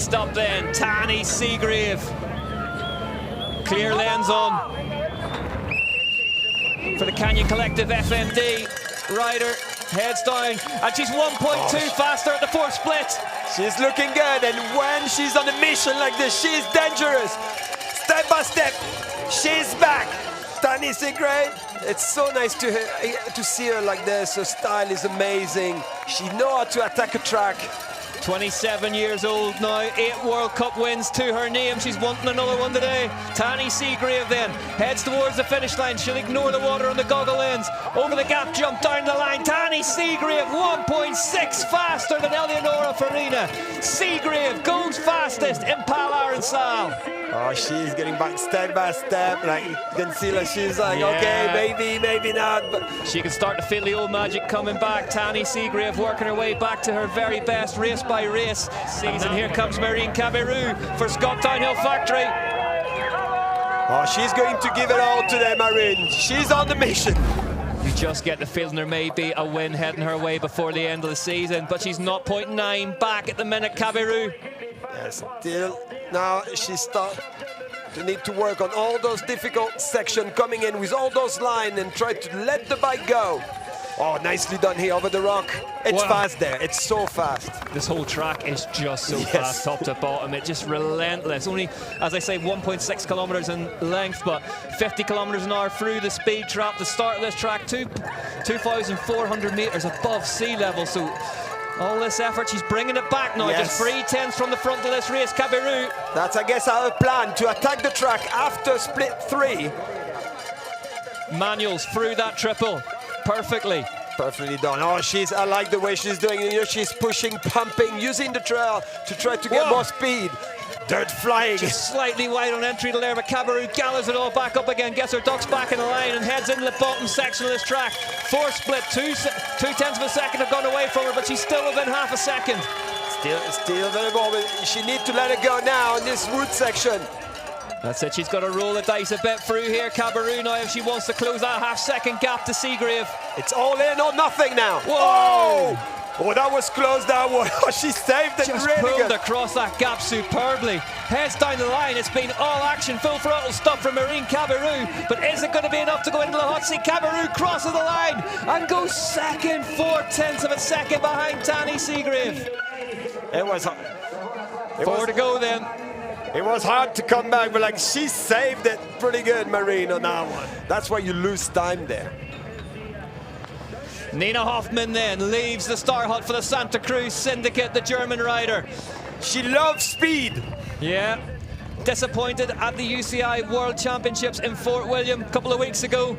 Next up then, Tani Seagrave. Clear lens on for the Canyon Collective FMD rider. Heads down, and she's 1.2 faster at the fourth split. She's looking good, and when she's on a mission like this, she's dangerous. Step by step, she's back. Tani Seagrave, it's so nice to see her like this. Her style is amazing. She knows how to attack a track. 27 years old now, 8 World Cup wins to her name. She's wanting another one today. Tani Seagrave then heads towards the finish line. She'll ignore the water on the goggle lens. Over the gap jump down the line. Tani Seagrave 1.6 faster than Eleonora Farina. Seagrave goes fastest in Pal Arinsal. Oh, she's getting back step by step. Like, you can see that she's like, okay, maybe, maybe not. But she can start to feel the old magic coming back. Tani Seagrave working her way back to her very best race by race season. Here comes Marine Caberou for Scott Downhill Factory. Oh, she's going to give it all to them, Marine. She's on the mission. You just get the feeling there may be a win heading her way before the end of the season, but she's not 0.9 back at the minute, Caberou. Yeah, still, now she's starting to need to work on all those difficult sections, coming in with all those lines and try to let the bike go. Oh, nicely done here over the rock. It's fast there. It's so fast. This whole track is just so fast, top to bottom. It's just relentless. Only, as I say, 1.6 kilometers in length, but 50 kilometers an hour through the speed trap. The start of this track, 2,400 meters above sea level. So all this effort, she's bringing it back now. Just 3/10 from the front of this race, Caberou. That's, I guess, our plan, to attack the track after split 3. Manuals through that triple. Perfectly done. Oh, I like the way she's doing it. You know, she's pushing, pumping, using the trail to try to get more speed. Dirt flying. Just slightly wide on entry to there, but Caberou gathers it all back up again, gets her ducks back in the line and heads into the bottom section of this track. Fourth split, 2/10 of a second have gone away from her, but she's still within half a second. Still very well, but she needs to let it go now in this wood section. That's it, she's got to roll the dice a bit through here, Caberou, now if she wants to close that half-second gap to Seagrave. It's all in or nothing now. Whoa! Oh, that was close, that one. She saved it. Just really pulled good. across that gap superbly. Heads down the line, it's been all action, full throttle stuff from Marine Caberou, but is it going to be enough to go into the hot seat? Caberou crosses the line and goes second, 4/10 of a second behind Tani Seagrave. Four to go then. It was hard to come back, but like she saved it pretty good, Marine, on that one. That's why you lose time there. Nina Hoffmann then leaves the star hut for the Santa Cruz Syndicate, the German rider. She loves speed. Yeah. Disappointed at the UCI World Championships in Fort William a couple of weeks ago.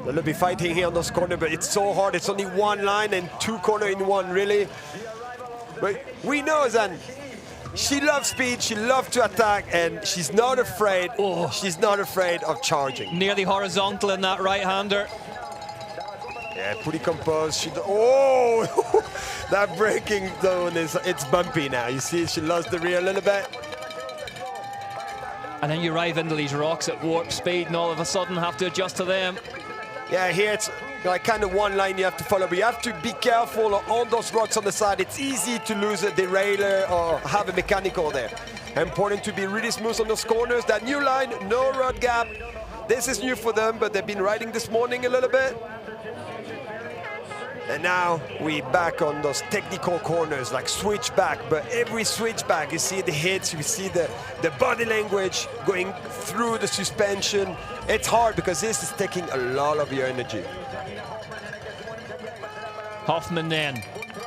They'll be fighting here on those corners, but it's so hard. It's only one line and 2 corners in one, really. But we know that she loves speed, she loves to attack, and she's not afraid. She's not afraid of charging. Nearly horizontal in that right-hander. Yeah, pretty composed. That braking zone it's bumpy now. You see, she lost the rear a little bit. And then you arrive into these rocks at warp speed, and all of a sudden have to adjust to them. Yeah, here it's like kind of one line you have to follow, but you have to be careful on those rocks on the side. It's easy to lose a derailleur or have a mechanical there. Important to be really smooth on those corners. That new line, no road gap. This is new for them, but they've been riding this morning a little bit. And now we back on those technical corners, like switchback, but every switchback, you see the hits, you see the body language going through the suspension. It's hard because this is taking a lot of your energy. Hoffmann then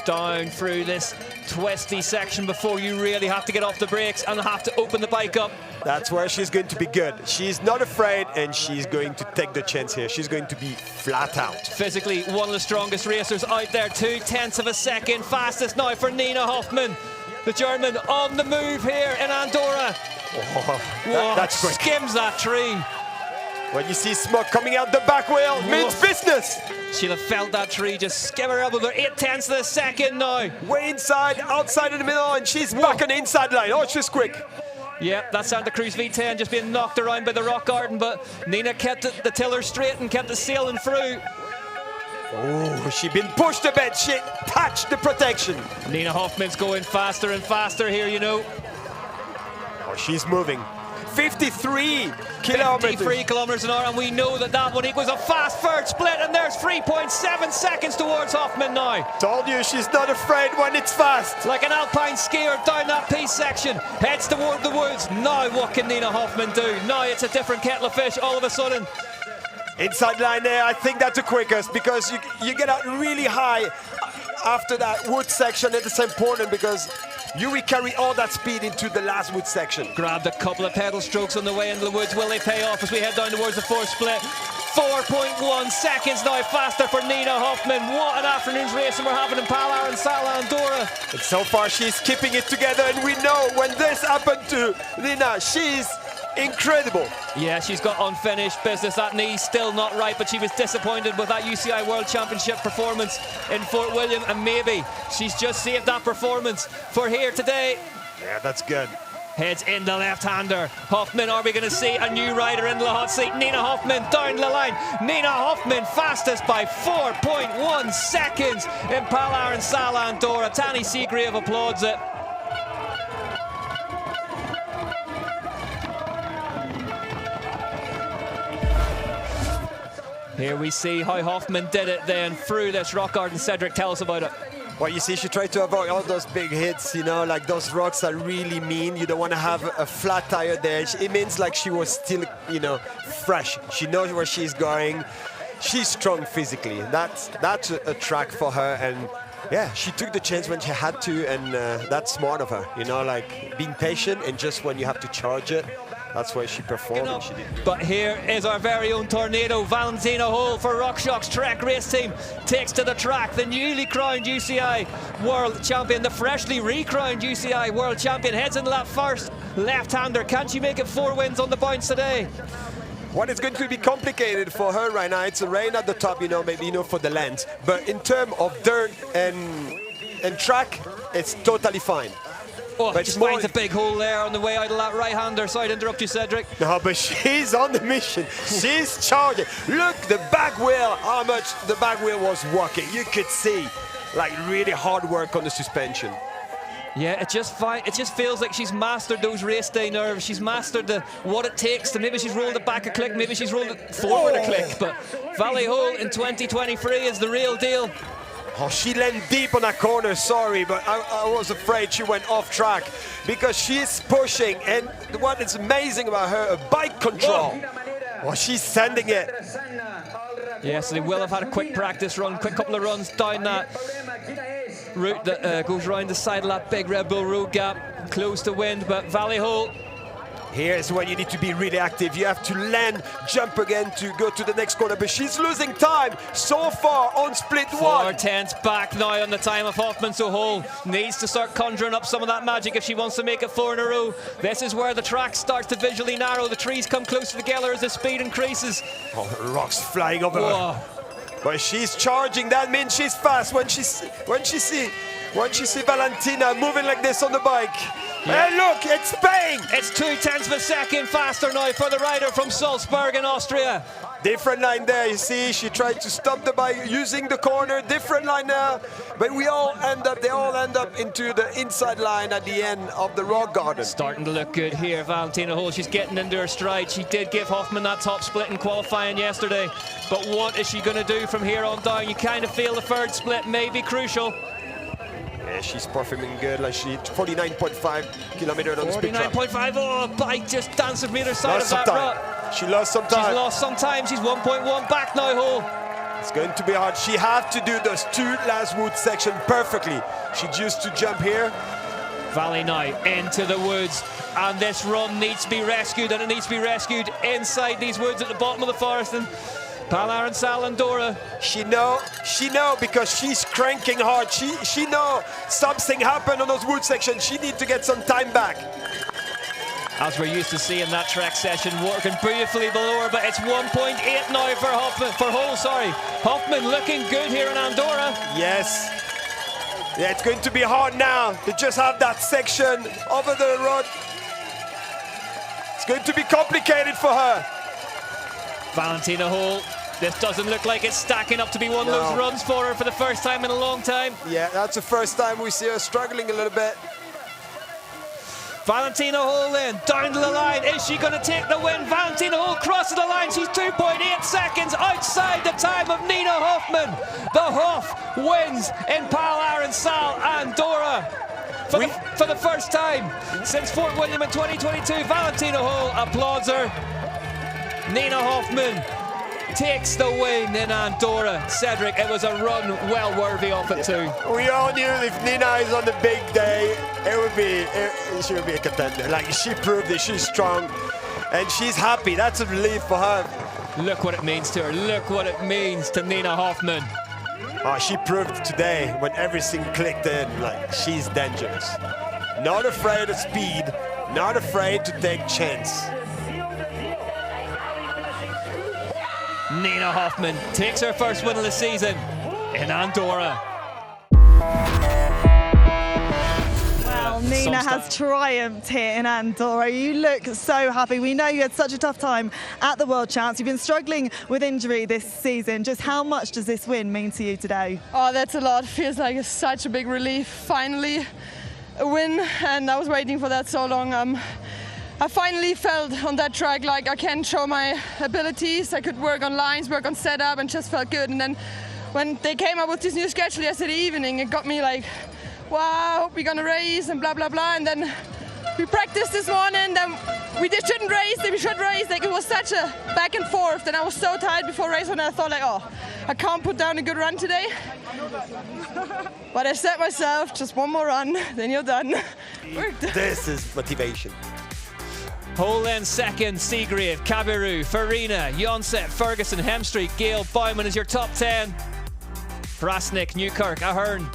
down through this twisty section before you really have to get off the brakes and have to open the bike up. That's where she's going to be good. She's not afraid, and she's going to take the chance here. She's going to be flat out. Physically, one of the strongest racers out there. 2/10 of a second. Fastest now for Nina Hoffmann. The German on the move here in Andorra. That's quick. Skims that tree. When you see smoke coming out the back wheel, means business. She'll have felt that tree just skim her up with her 8/10 of a second now. Way inside, outside in the middle, and she's back on the inside line. Oh, she's quick. Yeah, that's Santa Cruz V10 just being knocked around by the rock garden, but Nina kept the tiller straight and kept it sailing through. Oh, she's been pushed a bit. She touched the protection. Nina Hoffmann's going faster and faster here, you know. Oh, she's moving. 53 kilometers. 53 kilometers an hour, and we know that that one equals a fast third split, and there's 3.7 seconds towards Hoffman now. Told you she's not afraid when it's fast. Like an alpine skier down that piece section, heads toward the woods. Now what can Nina Hoffman do? Now it's a different kettle of fish all of a sudden. Inside line there, I think that's the quickest, because you get out really high after that wood section, and it's important because you will carry all that speed into the last wood section. Grabbed a couple of pedal strokes on the way into the woods. Will they pay off as we head down towards the fourth split? 4.1 seconds now faster for Nina Hoffman. What an afternoon's racing we're having in Arinsal Andorra. And so far she's keeping it together, and we know when this happened to Nina, she's incredible. Yeah, she's got unfinished business. That knee's still not right, but she was disappointed with that UCI World Championship performance in Fort William, and maybe she's just saved that performance for here today. Yeah, that's good. Heads in the left-hander. Hoffman, are we going to see a new rider in the hot seat? Nina Hoffman down the line. Nina Hoffman fastest by 4.1 seconds in Arinsal Andorra. Tanny Seagrave applauds it. Here we see how Hoffman did it then through this rock garden. Cedric, tell us about it. Well, you see, she tried to avoid all those big hits, you know, like those rocks are really mean. You don't want to have a flat tire there. It means like she was still, you know, fresh. She knows where she's going. She's strong physically. That's a track for her, and yeah, she took the chance when she had to, and that's smart of her, you know, like being patient, and just when you have to charge it, that's why she performed, and she did. But here is our very own tornado. Valentina Hall for RockShox Trek Race Team takes to the track the newly crowned UCI World Champion, the freshly recrowned UCI World Champion, heads into that first left-hander. Can she make it 4 wins on the bounce today? What is going to be complicated for her right now, it's a rain at the top, you know, maybe, you know, for the length. But in terms of dirt and track, it's totally fine. Oh, but just finds a big hole there on the way out of that right-hander. Sorry to interrupt you, Cedric. No, but she's on the mission. She's charging. Look, the back wheel, how much the back wheel was working. You could see, like, really hard work on the suspension. Yeah, it just feels like she's mastered those race day nerves. She's mastered what it takes to, maybe she's rolled it back a click, maybe she's rolled it forward a click. But Valley Hole in 2023 is the real deal. Oh, she landed deep on that corner, sorry, but I was afraid she went off track because she's pushing, and what is amazing about her, bike control. Oh, she's sending it. Yeah, so they will have had a quick practice run, quick couple of runs down that route that goes around the side of that big Red Bull road gap, close to wind, but Valley Hole. Here's when you need to be really active. You have to land, jump again to go to the next corner, but she's losing time so far on split 1. 4/10 back now on the time of Hoffman, so Hall needs to start conjuring up some of that magic if she wants to make it 4 in a row. This is where the track starts to visually narrow. The trees come closer together as the speed increases. Oh, rocks flying over her. But she's charging, that means she's fast. When she see Valentina moving like this on the bike. Yeah. Hey, look, it's paying! It's 0.2 of a second faster now for the rider from Salzburg in Austria. Different line there, you see, she tried to stop the bike using the corner, different line now, but they all end up into the inside line at the end of the rock garden. Starting to look good here, Valentina Hall. She's getting into her stride. She did give Hoffman that top split in qualifying yesterday, but what is she going to do from here on down? You kind of feel the third split may be crucial. Yeah, she's performing good, like she 49.5 kilometers on the speed trap. 49.5, oh, bike just dances from either side of that rut. She lost some time. She's lost some time, she's 1.1 back now, Hall. It's going to be hard. She has to do those 2 last wood section perfectly. She used to jump here. Valley now into the woods, and this run needs to be rescued, and it needs to be rescued inside these woods at the bottom of the forest. And Arinsal Andorra. She know because she's cranking hard. She know something happened on those wood sections. She need to get some time back. As we're used to seeing that track session working beautifully below her, but it's 1.8 now for Hall. Hoffman looking good here in Andorra. Yes. Yeah, it's going to be hard now to just have that section over the road. It's going to be complicated for her. Valentina Hall, this doesn't look like it's stacking up to be one of those runs for her for the first time in a long time. Yeah, that's the first time we see her struggling a little bit. Valentina Hole then, down to the line. Is she going to take the win? Valentina Hole crosses the line. She's 2.8 seconds outside the time of Nina Hoffman. The Hoff wins in Pal Arinsal Andorra. For the first time since Fort William in 2022, Valentina Hole applauds her. Nina Hoffman takes the win in Andorra. Cedric, it was a run well worthy of it too. We all knew if Nina is on the big day, she would be a contender. Like, she proved that she's strong and she's happy. That's a relief for her. Look what it means to her. Look what it means to Nina Hoffman. Oh, she proved today when everything clicked in, like, she's dangerous. Not afraid of speed, not afraid to take chance. Nina Hoffman takes her first win of the season in Andorra. Well, Nina has triumphed here in Andorra. You look so happy. We know you had such a tough time at the World Champs. You've been struggling with injury this season. Just how much does this win mean to you today? Oh, that's a lot. Feels like it's such a big relief. Finally a win, and I was waiting for that so long. I finally felt on that track like I can show my abilities. I could work on lines, work on setup, and just felt good. And then when they came up with this new schedule yesterday evening, it got me like, wow, I hope we're gonna race and blah, blah, blah. And then we practiced this morning, then we just shouldn't race, then we should race. Like, it was such a back and forth. And I was so tired before race, and I thought like, oh, I can't put down a good run today. But I said myself, just one more run, then you're done. This is motivation. Hole then second, Seagrave, Cabiru, Farina, Jonset, Ferguson, Hemstreet, Gale, Bowman is your top 10. Brasnik, Newkirk, Ahern,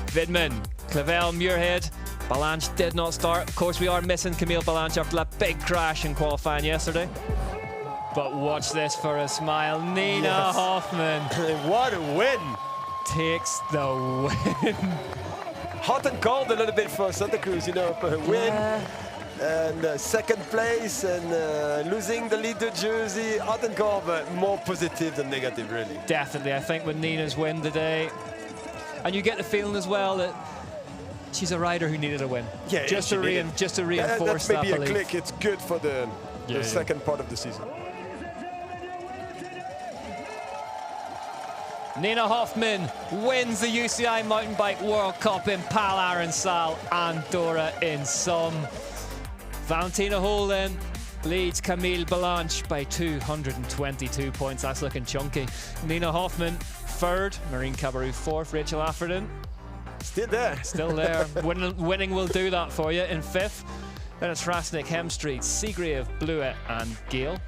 Vidman, Clavel, Muirhead. Balanche did not start. Of course, we are missing Camille Balanche after that big crash in qualifying yesterday. But watch this for a smile. Nina Hoffman. What a win. Takes the win. Hot and cold a little bit for Santa Cruz, you know, for a win. And second place and losing the leader jersey. Hot and cold, but more positive than negative, really. Definitely, I think with Nina's win today, and you get the feeling as well that she's a rider who needed a win. Yeah, just to reinforce that maybe belief. a click. It's good for the second part of the season. Nina Hoffman wins the UCI Mountain Bike World Cup in Pal Arinsal Andorra in Somme. Valentina Hole then leads Camille Balanche by 222 points. That's looking chunky. Nina Hoffman third, Marine Cabaret fourth, Rachel Afferden still there. Still there. Winning will do that for you in fifth. Then it's Rasnik, Hemstreet, Seagrave, Blewett and Gale.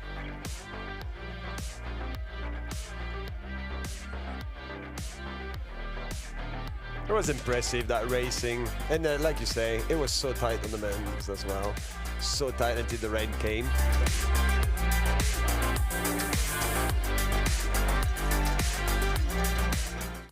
It was impressive, that racing, and like you say, it was so tight on the men's as well. So tight until the rain came.